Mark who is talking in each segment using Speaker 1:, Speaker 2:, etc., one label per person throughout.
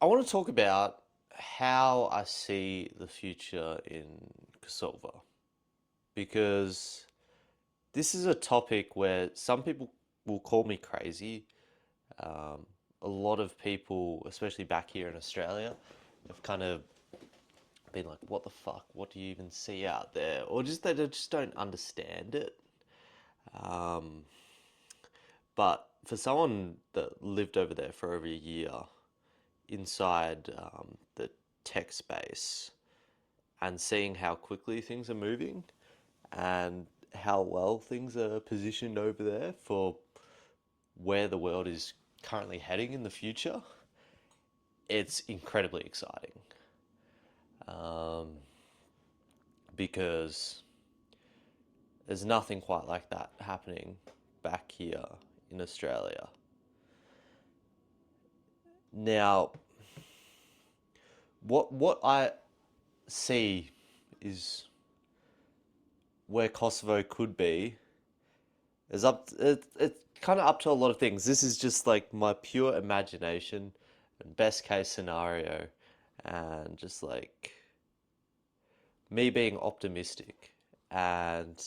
Speaker 1: I want to talk about how I see the future in Kosovo because this is a topic where some people will call me crazy. Um, a lot of people, especially back here in Australia, have kind of been like, "What the fuck? What do you even see out there?" Or just they just don't understand it. Um, but for someone that lived over there for over a year inside the tech space, and seeing how quickly things are moving and how well things are positioned over there for where the world is currently heading in the future, it's incredibly exciting. Um, because there's nothing quite like that happening back here in Australia. Now, what I see is where Kosovo could be is it's kind of up to a lot of things. This is just like my pure imagination and best case scenario, and just like me being optimistic. And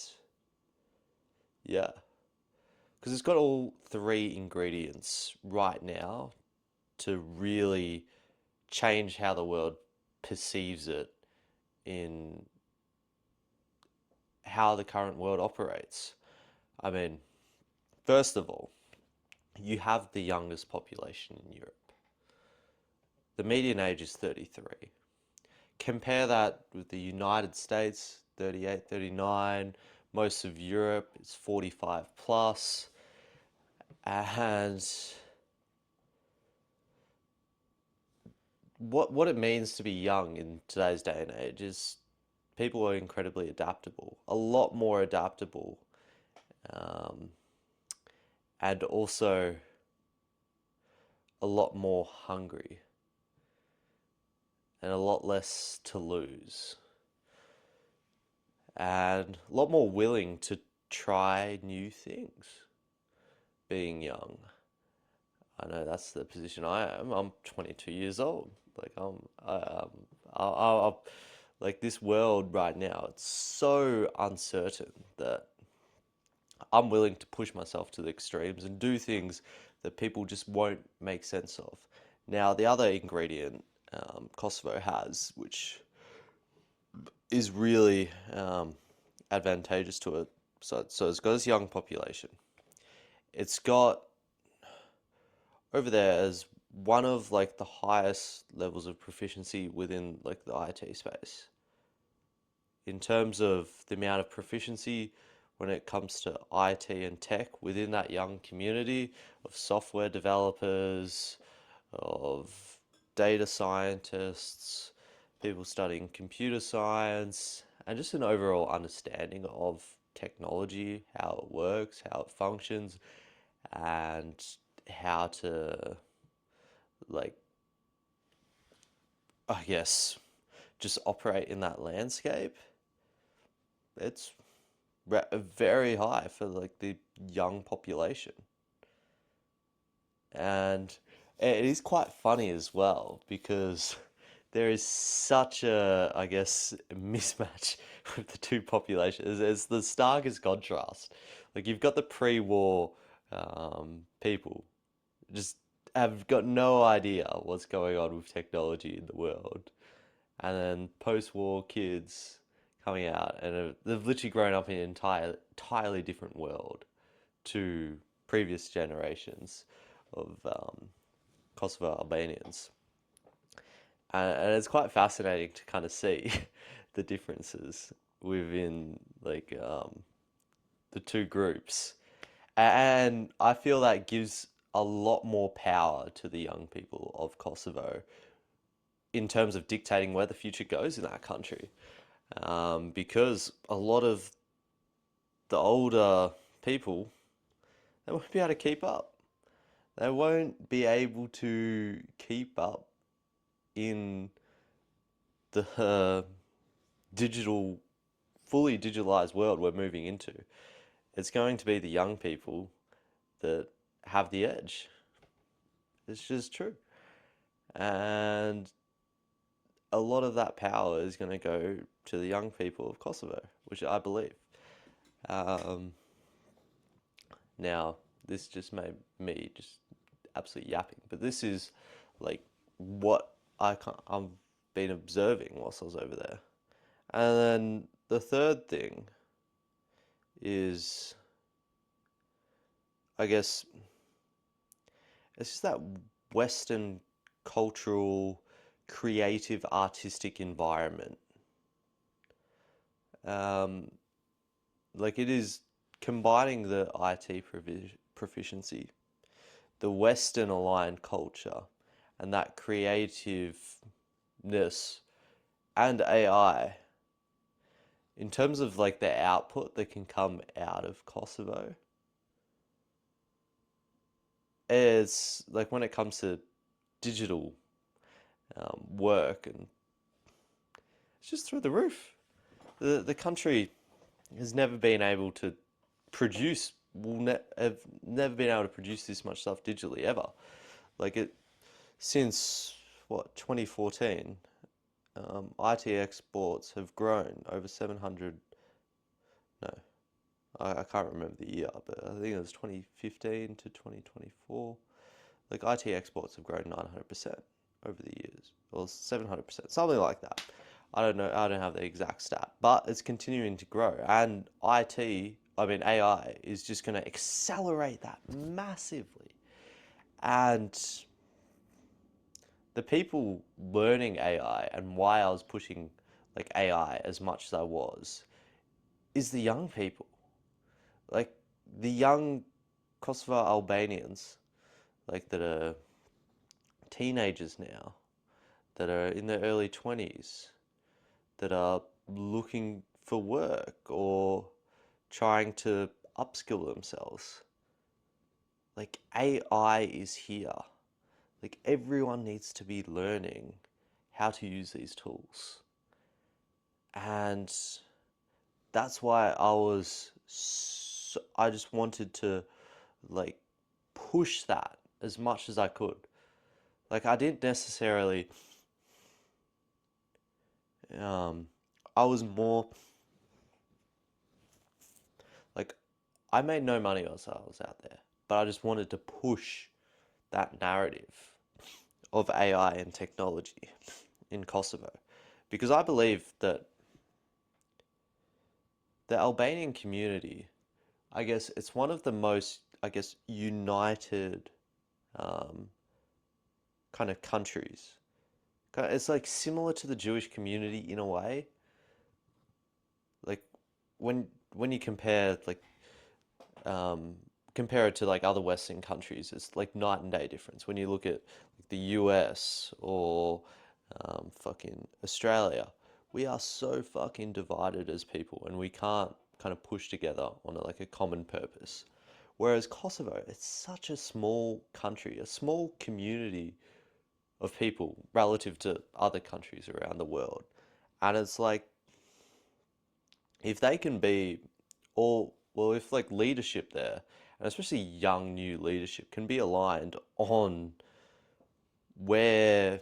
Speaker 1: yeah, because it's got all three ingredients right now to really change how the world perceives it in how the current world operates. I mean, first of all, you have the youngest population in Europe. The median age is 33. Compare that with the United States, 38, 39. Most of Europe is 45 plus. And what it means to be young in today's day and age is people are incredibly adaptable, a lot more adaptable, um, and also a lot more hungry and a lot less to lose, and a lot more willing to try new things being young. I know that's the position I am. I'm 22 years old. Like like this world right now, it's so uncertain that I'm willing to push myself to the extremes and do things that people just won't make sense of. Now, the other ingredient Kosovo has, which is really advantageous to it, so it's got this young population. It's got over there as one of like the highest levels of proficiency within like the IT space. In terms of the amount of proficiency when it comes to IT and tech within that young community of software developers, of data scientists, people studying computer science, and just an overall understanding of technology, how it works, how it functions, and how to like I guess just operate in that landscape. It's very high for like the young population. And it is quite funny as well because there is such a, I guess, mismatch with the two populations. It's the starkest contrast. Like you've got the pre-war people just have got no idea what's going on with technology in the world, and then post-war kids coming out and they've literally grown up in an entirely different world to previous generations of Kosovo Albanians. And it's quite fascinating to kind of see the differences within like the two groups. And I feel that gives a lot more power to the young people of Kosovo in terms of dictating where the future goes in that country. Because a lot of the older people, they won't be able to keep up. They won't be able to keep up in the digital, fully digitalized world we're moving into. It's going to be the young people that have the edge. It's just true. And a lot of that power is going to go to the young people of Kosovo, which I believe. Um, Now, this just made me just absolutely yapping, but this is like what I've been observing whilst I was over there. And then the third thing is, I guess, it's just that Western cultural, creative, artistic environment. Um, like it is combining the IT proficiency, the Western aligned culture, and that creativeness and AI in terms of like the output that can come out of Kosovo. It's like when it comes to digital work, and it's just through the roof. The country has never been able to produce, have never been able to produce this much stuff digitally ever. Like it since what 2014, IT exports have grown over 700. No, I can't remember the year, but I think it was 2015 to 2024. Like IT exports have grown 900% over the years, or 700%, something like that. I don't know. I don't have the exact stat, but it's continuing to grow. And AI, is just going to accelerate that massively. And the people learning AI and why I was pushing like AI as much as I was is the young people. Like the young Kosovo Albanians, like that are teenagers now, that are in their early 20s, that are looking for work or trying to upskill themselves. Like AI is here. Like everyone needs to be learning how to use these tools. And that's why I just wanted to like push that as much as I could. Like I didn't necessarily um I was more like I made no money whilst I was out there, but I just wanted to push that narrative of AI and technology in Kosovo because I believe that the Albanian community, I guess it's one of the most, I guess, united um, kind of countries. It's like similar to the Jewish community in a way. Like when you um, compare it to like other Western countries, it's like night and day difference. When you look at like the US or fucking Australia, we are so fucking divided as people, and we can't kind of push together on like a common purpose. Whereas Kosovo, it's such a small country, a small community of people relative to other countries around the world. And it's like if they can be all well, if like leadership there, and especially young new leadership, can be aligned on where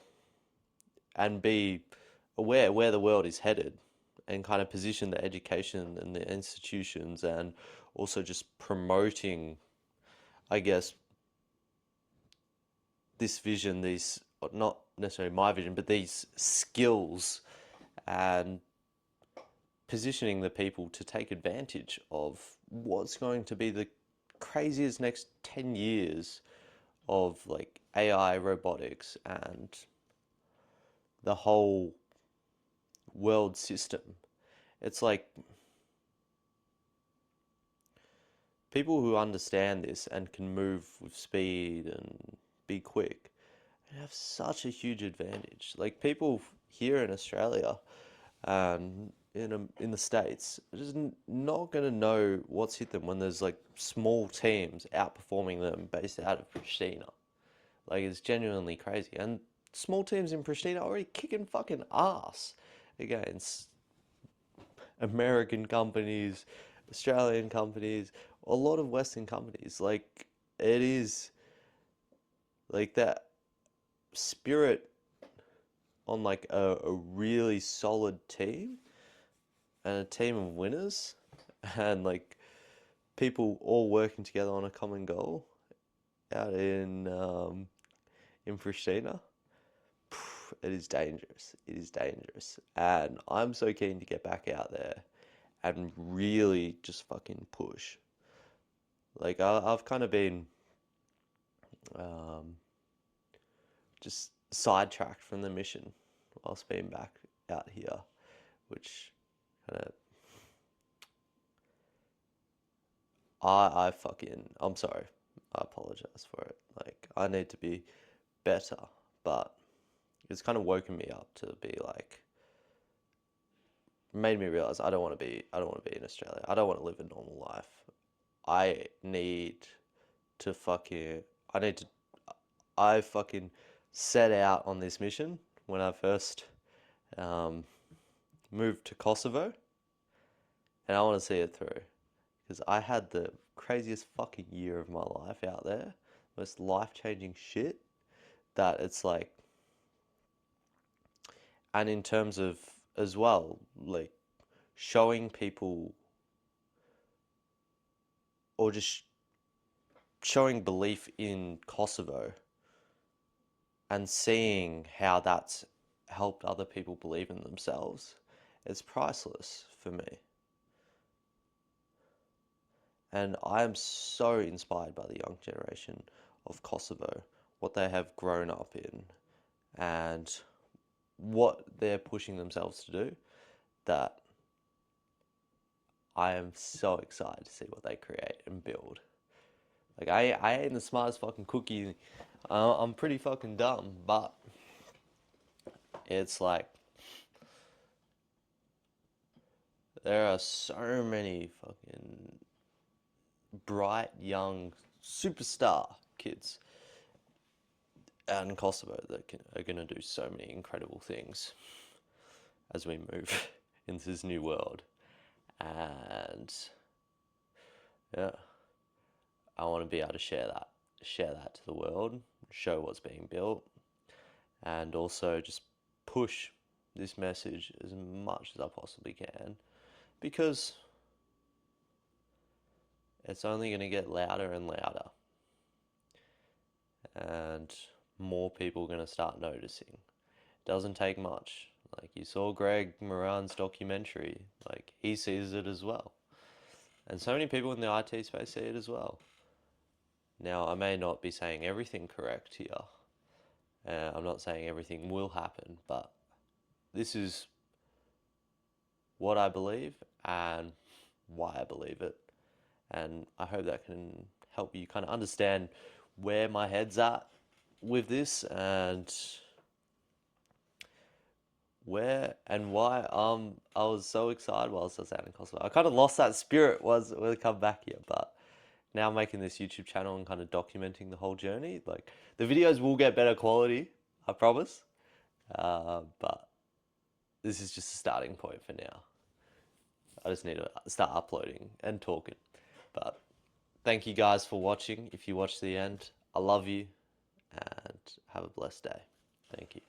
Speaker 1: and be aware where the world is headed and kind of position the education and the institutions and also just promoting, I guess, this vision, these, not necessarily my vision, but these skills and positioning the people to take advantage of what's going to be the craziest next 10 years of like AI, robotics, and the whole world system. It's like people who understand this and can move with speed and be quick have such a huge advantage. Like people here in Australia, in the States, are just not gonna know what's hit them when there's like small teams outperforming them based out of Pristina. Like it's genuinely crazy, and small teams in Pristina are already kicking fucking ass against American companies, Australian companies, a lot of Western companies. Like it is like that. spirit on like a really solid team and a team of winners and like people all working together on a common goal out in Pristina. It is dangerous. It is dangerous. And I'm so keen to get back out there and really just fucking push. Like I've kind of been um, just sidetracked from the mission whilst being back out here, which kind of I'm sorry. I apologize for it. Like I need to be better, but it's kind of woken me up to be like made me realize I don't want to be in Australia. I don't want to live a normal life. I need to fucking I need to I fucking set out on this mission when I first um, moved to Kosovo, and I want to see it through because I had the craziest fucking year of my life out there, most life-changing shit that it's like, and in terms of as well, like showing people or just showing belief in Kosovo and seeing how that's helped other people believe in themselves, it's priceless for me. And I am so inspired by the young generation of Kosovo, what they have grown up in, and what they're pushing themselves to do, that I am so excited to see what they create and build. Like, I ain't the smartest fucking cookie. I'm pretty fucking dumb, but it's like, there are so many fucking bright, young, superstar kids out in Kosovo that are going to do so many incredible things as we move into this new world. And yeah, I want to be able to share that to the world, show what's being built, and also just push this message as much as I possibly can, because it's only going to get louder and louder, and more people are going to start noticing. Doesn't take much. Like you saw Greg Moran's documentary, like he sees it as well. And so many people in the IT space see it as well. Now, I may not be saying everything correct here. I'm not saying everything will happen, but this is what I believe and why I believe it. And I hope that can help you kind of understand where my head's at with this and where and why I was so excited whilst I was out in Kosovo. I kind of lost that spirit was when I come back here, but now I'm making this YouTube channel and kind of documenting the whole journey. Like the videos will get better quality, I promise. But this is just a starting point for now. I just need to start uploading and talking. But thank you guys for watching. If you watch the end, I love you and have a blessed day. Thank you.